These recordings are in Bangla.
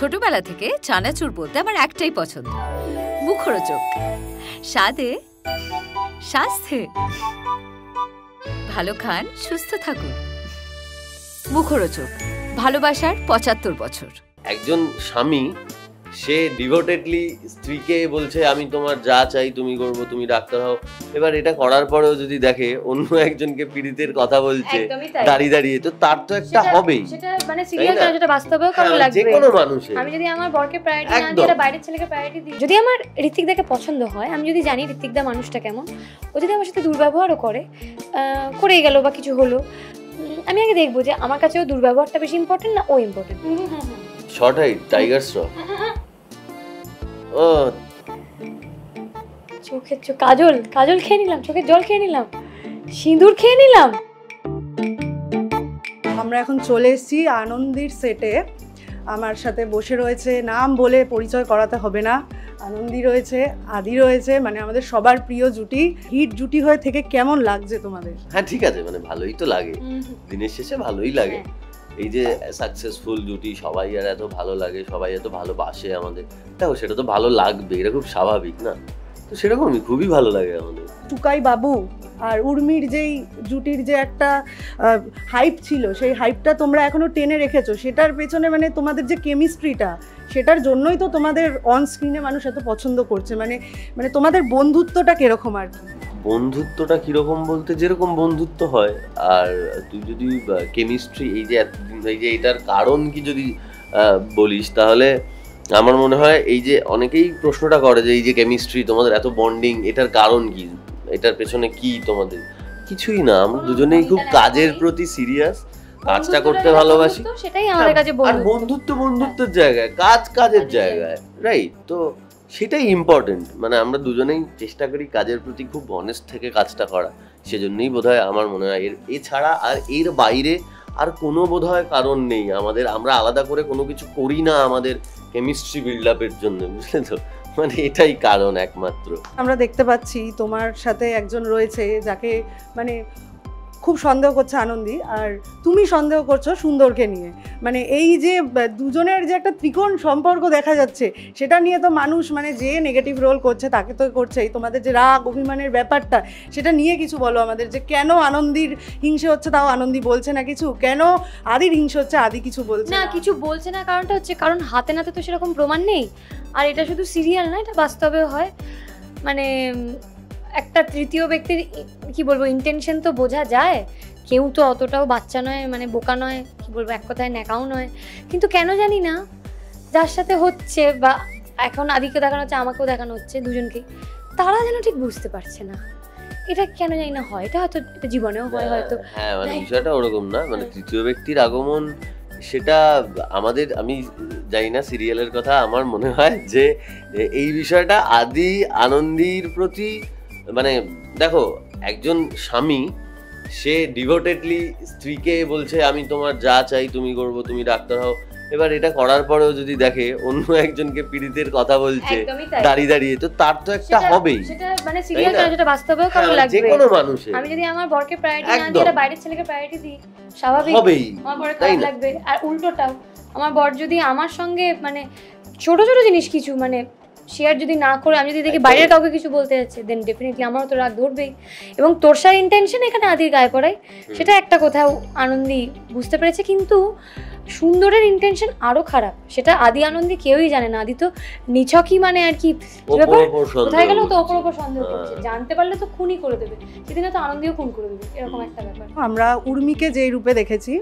ছোটবেলা থেকে চানাচুর বলতে আমার একটাই পছন্দ, মুখরোচক, স্বাদে স্বাস্থ্যে। ভালো খান, সুস্থ থাকুন। মুখরোচক, ভালোবাসার ৭৫ বছর। একজন স্বামী সে ডিভোটেডলি স্ত্রীকে বলছে আমি তোমার যা চাই তুমি করবো, তুমি ডাক্তার হও। এবার এটা করার পরেও যদি দেখে অন্য একজনকে পীড়িতের কথা বলছে দাঁড়িয়ে দাঁড়িয়ে, তো তার তো একটা হবেই। সেটা মানে সিরিয়াল না, যেটা বাস্তবেও কেমন লাগবে যে কোনো মানুষের। আমি যদি আমার বরকে প্রায়োরিটি না দিয়ে বাইরের ছেলেকে প্রায়োরিটি দিই, যদি আমার ঋত্বিক দাকে পছন্দ হয়, আমি যদি জানি ঋত্বিক দা মানুষটা কেমন, ও যদি আমার সাথে দুর্ব্যবহারও করেই গেল বা কিছু হলো, আমি আগে দেখবো যে আমার কাছেও দুর্ব্যবহারটা বেশি ইম্পর্টেন্ট না ও important. Short height Tiger Shroff. ও চোখের কাজল খেয়ে নিলাম, চোখের জল খেয়ে নিলাম, সিঁদুর খেয়ে নিলাম। আমরা এখন চলে এসেছি আনন্দীর সেটে। আমার সাথে বসে রয়েছে, নাম বলে পরিচয় করাতে হবে না, আনন্দী রয়েছে, আদি রয়েছে, মানে আমাদের সবার প্রিয় জুটি। হিট জুটি হয়ে থেকে কেমন লাগছে তোমাদের? হ্যাঁ ঠিক আছে, মানে ভালোই তো লাগে, দিনের শেষে ভালোই লাগে। এই যে সাকসেসফুল জুটি, সবাই আর এত ভালো লাগে, সবাই এত ভালোবাসে আমাদের, দেখো সেটা তো ভালো লাগবে, এটা খুব স্বাভাবিক না? তো সেরকমই খুবই ভালো লাগে আমাদের। টুকাই বাবু আর উর্মির যেই জুটির যে একটা হাইপ ছিল, সেই হাইপটা তোমরা এখনো টেনে রেখেছো, সেটার পেছনে মানে তোমাদের যে কেমিস্ট্রিটা, সেটার জন্যই তো তোমাদের অন স্ক্রিনে মানুষ এত পছন্দ করছে। মানে মানে তোমাদের বন্ধুত্বটা কিরকম? আর বন্ধুত্বটা কিরকম বলতে যেরকম বন্ধুত্ব হয়, আর তুই যদি কেমিস্ট্রি এই যে এটার কারণ কি যদি বলিস, তাহলে আমার মনে হয় এই যে অনেকেই প্রশ্নটা করে যে এই যে কেমিস্ট্রি তোমাদের এত বন্ডিং, এটার কারণ কি, এটার পেছনে কি তোমাদের? কিছুই না, আমরা দুজনেই খুব কাজের প্রতি সিরিয়াস, কাজটা করতে ভালোবাসি, সেটাই আমাদের কাছে আর বন্ধুত্বের জায়গায়, কাজের জায়গায়, রাইট? তো সেটাই ইম্পর্টেন্ট। মানে আমরা দুজনেই চেষ্টা করি কাজের প্রতি খুব অনেস্ট থেকে কাজটা করা, সেজন্যই বোধহয় আমার মনে হয় এছাড়া আর এর বাইরে আর কোনো বোধহয় কারণ নেই আমাদের। আমরা আলাদা করে কোনো কিছু করি না আমাদের কেমিস্ট্রি বিল্ড আপের জন্য, বুঝলে তো? মানে এটাই কারণ একমাত্র। আমরা দেখতে পাচ্ছি তোমার সাথে একজন রয়েছে যাকে মানে খুব সন্দেহ করছে আনন্দী, আর তুমি সন্দেহ করছো সুন্দরকে নিয়ে। মানে এই যে দুজনের যে একটা ত্রিকোণ সম্পর্ক দেখা যাচ্ছে, সেটা নিয়ে তো মানুষ মানে যে নেগেটিভ রোল করছে তাকে তো করছেই। তোমাদের যে রাগ অভিমানের ব্যাপারটা, সেটা নিয়ে কিছু বলো আমাদের, যে কেন আনন্দীর হিংসে হচ্ছে তাও আনন্দী বলছে না কিছু, কেন আদির হিংসে হচ্ছে আদি কিছু বলছে না? কিছু বলছে না কারণটা হচ্ছে, কারণ হাতে নাতে তো সেরকম প্রমাণ নেই। আর এটা শুধু সিরিয়াল না, এটা বাস্তবেও হয়। মানে একটা তৃতীয় ব্যক্তির কি বলবো ইন্টেনশন তো বোঝা যায়। কেউ তো অতটাও বাচ্চা নয়, মানে বোকা নয়, কি বলবো এক কথায় ন্যাকাও নয়। কিন্তু কেন জানি না যার সাথে হচ্ছে, বা এখন আদিকে দেখানো হচ্ছে, আমাকেও দেখানো হচ্ছে, দুজনকেই, তারা যেন ঠিক বুঝতে পারছে না। এটা কেন জানি না হয়, এটা হয়তো জীবনেও হয় হয়তো। হ্যাঁ মানে বিষয়টা ওরকম না, মানে তৃতীয় ব্যক্তির আগমন সেটা আমাদের, আমি জানি না সিরিয়ালের কথা, আমার মনে হয় যে এই বিষয়টা আদি আনন্দীর প্রতি, মানে দেখো একজন স্বামী সে ডিভোটেডলি স্ত্রীকে বলছে আমি তোমার যা চাই তুমি করবো, তুমি ডাক্তার হও। এবার এটা করার পরেও যদি দেখে অন্য একজনকে পীড়িতের কথা বলছে দাঁড়িয়ে দাঁড়িয়ে, তো তার তো একটা হবেই। সেটা মানে সিরিয়াল না, যেটা বাস্তবেও কেমন লাগবে যে কোনো মানুষের। আমি যদি আমার বরকে প্রায়োরিটি না দিয়ে বাইরের ছেলেকে প্রায়োরিটি দিই, স্বাভাবিক হবেই, আমার বরের খারাপ লাগবে। আর উল্টোটাও, আমার বর যদি আমার সঙ্গে মানে ছোট ছোট জিনিস কিছু মানে শেয়ার যদি না করে, আমি যদি দেখি বাইরের কাউকে কিছু বলতে যাচ্ছে, দেন ডেফিনেটলি আমারও তো রাগ ধরবেই। এবং তোরসার ইন্টেনশন এখানে আদির গায়ে পড়ায়, সেটা একটা কোথাও আনন্দী বুঝতে পেরেছে। কিন্তু সুন্দরের ইন্টেনশন আরো খারাপ, সেটা আদি আনন্দী কেউই জানে না। আদি তো নিছকই মানে আর কি কোথায় গেল তো ওপর ওপর সন্দেহ করছে, জানতে পারলে তো খুনই করে দেবে, সেদিনে তো আনন্দীও খুন করে দেবে, এরকম একটা ব্যাপার। আমরা উর্মিকে যেই রূপে দেখেছি,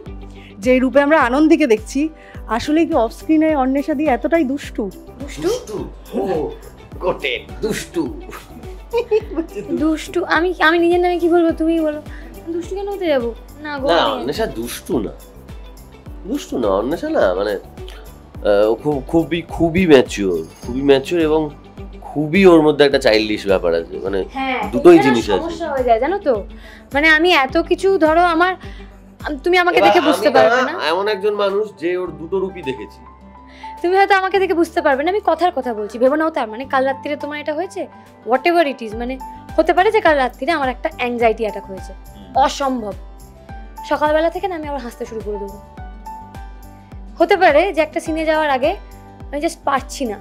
যেই রূপে আমরা আনন্দীকে দেখছি, আসলে কি অফ স্ক্রিনে অন্বেষা দি এতটাই দুষ্টু? দুষ্টু আমি আমি নিজের নামে কি বলবো, তুমি বলো। দুষ্টু কেন হতে যাবো? না গো, অন্বেষা দুষ্টু না, দুষ্টু না অন্বেষা, না মানে খুবই ম্যাচিওর এবং খুবই ওর মধ্যে একটা চাইল্ডিশ ব্যাপার আছে, মানে দুটোই জিনিস আছে। সমস্যা হয়ে যায় জানো তো, মানে আমি এত কিছু ধরো আমার, তুমি আমাকে দেখে বুঝতে পারবে না, এমন একজন মানুষ যে ওর দুটো রূপই দেখেছি, তুমি হয়তো আমাকে দেখে বুঝতে পারবে না আমি কথার কথা বলছি, ভেবো নাও তার মানে কাল রাত্রিরে তোমার এটা হয়েছে, হোয়াট এভার ইট ইজ। মানে হতে পারে যে কাল রাত্রিরে আমার একটা অ্যাংজাইটি অ্যাটাক হয়েছে, অসম্ভব, সকালবেলা থেকে না আমি আবার হাসতে শুরু করে দেবো। হতে পারে যে একটা সিনে যাওয়ার আগে আমি জাস্ট পারছি না,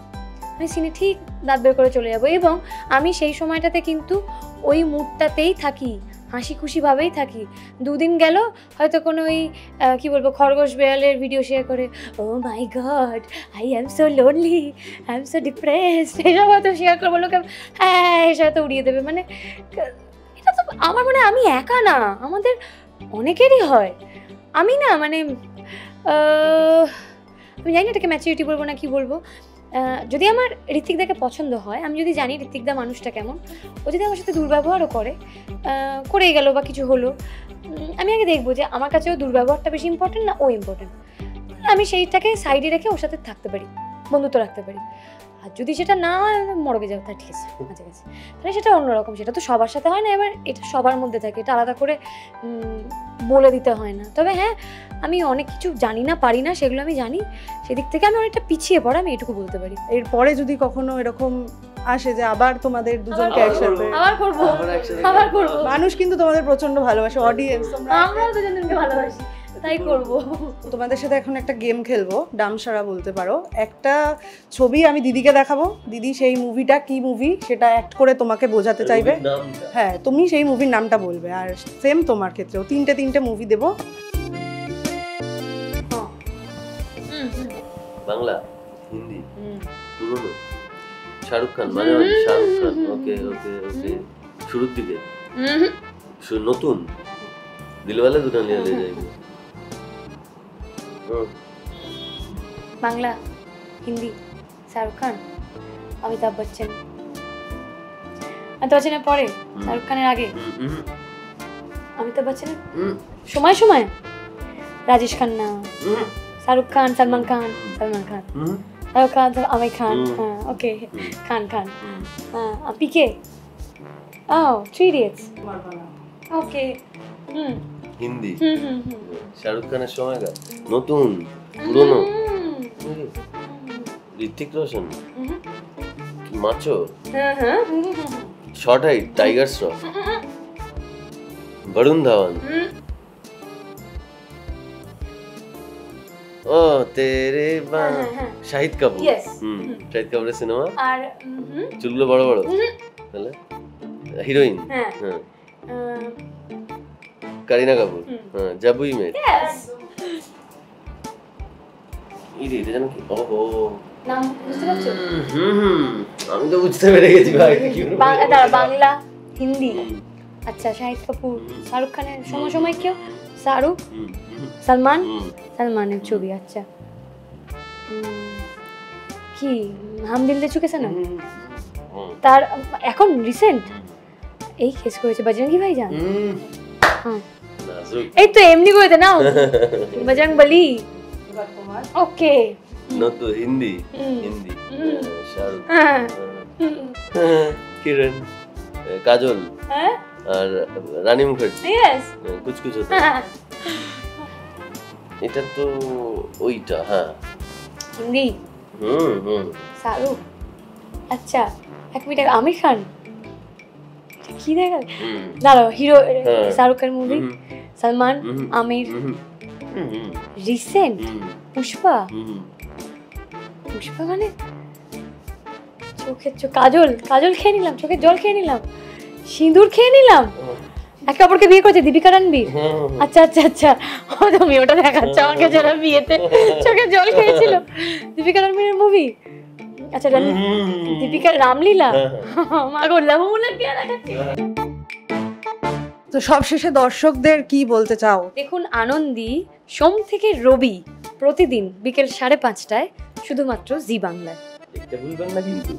আমি সিনে ঠিক দাঁত বের করে চলে যাব। এবং আমি সেই সময়টাতে কিন্তু ওই মুডটাতেই থাকি, হাসি খুশিভাবেই থাকি। 2 দিন গেল হয়তো কোনো ওই কী বলবো খরগোশ বেড়ালের ভিডিও শেয়ার করে, oh my god I am so lonely, I am so depressed, এসব হয়তো শেয়ার করে বললো হ্যাঁ এসব হয়তো উড়িয়ে দেবে। মানে এটা তো আমার মনে হয় আমি একা না, আমাদের অনেকেরই হয়। আমি না মানে আমি জানি না এটাকে ম্যাচুরিটি বলবো না কি বলবো, যদি আমার ঋত্বিকদাকে পছন্দ হয়, আমি যদি জানি ঋত্বিকদা মানুষটা কেমন, ও যদি আমার সাথে দুর্ব্যবহারও করেই গেল বা কিছু হলো, আমি আগে দেখবো যে আমার কাছে ও দুর্ব্যবহারটা বেশি ইম্পর্টেন্ট না ও ইম্পর্টেন্ট, আমি সেইটাকে সাইডে রেখে ওর সাথে থাকতে পারি, বন্ধুত্ব রাখতে পারি। আর যদি সেটা না হয় মরগে যাও, তা ঠিক আছে মাঝে গেছে, তাহলে সেটা অন্যরকম, সেটা তো সবার সাথে হয় না। এবার এটা সবার মধ্যে থাকে, এটা আলাদা করে বলে দিতে হয় না। তবে হ্যাঁ আমি অনেক কিছু জানি না, পারি না, সেগুলো আমি জানি, সেদিক থেকে আমি অনেকটা পিছিয়ে পড়া, আমি এটুকু বলতে পারি। এরপরে যদি কখনো এরকম আসে যে আবার তোমাদের দুজনকে একসাথে, আবার করবো, মানুষ কিন্তু তোমাদের প্রচন্ড ভালোবাসে, অডিয়েন্স, আমরাও দুজনকে ভালোবাসি, তাই করব। তোমাদের সাথে এখন একটা গেম খেলবো, ডামসারা বলতে পারো। একটা ছবি আমি দিদিকে দেখাবো, দিদি সেই মুভিটা কি মুভি সেটা অ্যাক্ট করে তোমাকে বোঝাতে চাইবে। হ্যাঁ, তুমি সেই মুভির নামটা বলবে। আর সেম তোমার ক্ষেত্রেও 3টে মুভি দেবো। বাংলা, হিন্দি, পুরনো, শাহরুখ খান, মানে শাহরুখ খান, ওকে ওকে ওকে, শুরুর দিকে, নতুন, দিলওয়ালে দুলহানিয়া লে যায়েঙ্গে। বাংলা, হিন্দি, শাহরুখ খান, অমিতাভ বচ্চন। অমিতাভ বচ্চনের পরে, শাহরুখ খানের আগে, অমিতাভ বচ্চনের সময় সময়, রাজেশ খান্না, শাহরুখ খান, সলমান খান, শাহরুখ খান, আমির খান, হ্যাঁ ওকে, খান, পিকে, ও 3 Idiots, ওকে। হিন্দি, শাহরুখ খানের সময়কার, নতুন, পুরনো, Hrithik Roshan, macho, short height, Tiger Shroff, Varun Dhawan, ও তেরে বা, শাহিদ কাপুর, শাহিদ কাপুরের সিনেমা, আর চুলগুলো বড় বড়, তাহলে হিরোইন, হ্যাঁ কারিনা কাপুর, হ্যাঁ জাবুই মেট, এটা জানো কি? ওহো, নাম বুঝতে পারছো? আমি তো বুঝতে পেরে গেছি ভাই। বাংলা, হিন্দি, আচ্ছা শাহিদ কাপুর, শাহরুখ খানের সময় কেউ, শাহরুখ, সলমানের ছবি, আচ্ছা কি হাম দিল দে চুকে না, তার এখন রিসেন্ট এই কেস করেছে বজরঙ্গি ভাইজান। হ্যাঁ এই তো এমনি করে দে নাও, বজরং বলি, ওকে। নতুন হিন্দি, শাহরুখ, কিরণ, কাজল, আর রানী মুখার্জি, কুছ কুছ হতা। এটা তো ওইটা, হ্যাঁ হিন্দি, শাহরুখ, আচ্ছা এক মিনিট, আমির খান, কি দেখা দাঁড়াও, হিরো শাহরুখ খান মুভি, সলমান, আমির, রিসেন্ট পুষ্পা, মানে কাজল খেয়ে নিলাম, চোখের জল খেয়ে নিলাম, সিঁদুর খেয়ে নিলাম, একে অপরকে বিয়ে করেছে দীপিকা রণবীর, আচ্ছা তুমি ওটা দেখাচ্ছ আমাকে, যারা বিয়েতে চোখের জল খেয়েছিল, দীপিকা রণবীরের মুভি, আচ্ছা দীপিকা রামলীলা, মাগো লাভমূলা কে দেখাচ্ছি। তো সবশেষে দর্শকদের কি বলতে চাও? দেখুন আনন্দী সোম থেকে রবি প্রতিদিন বিকেল 5:30টায় শুধুমাত্র জি বাংলায়। দেখতে ভুলবেন না কিন্তু।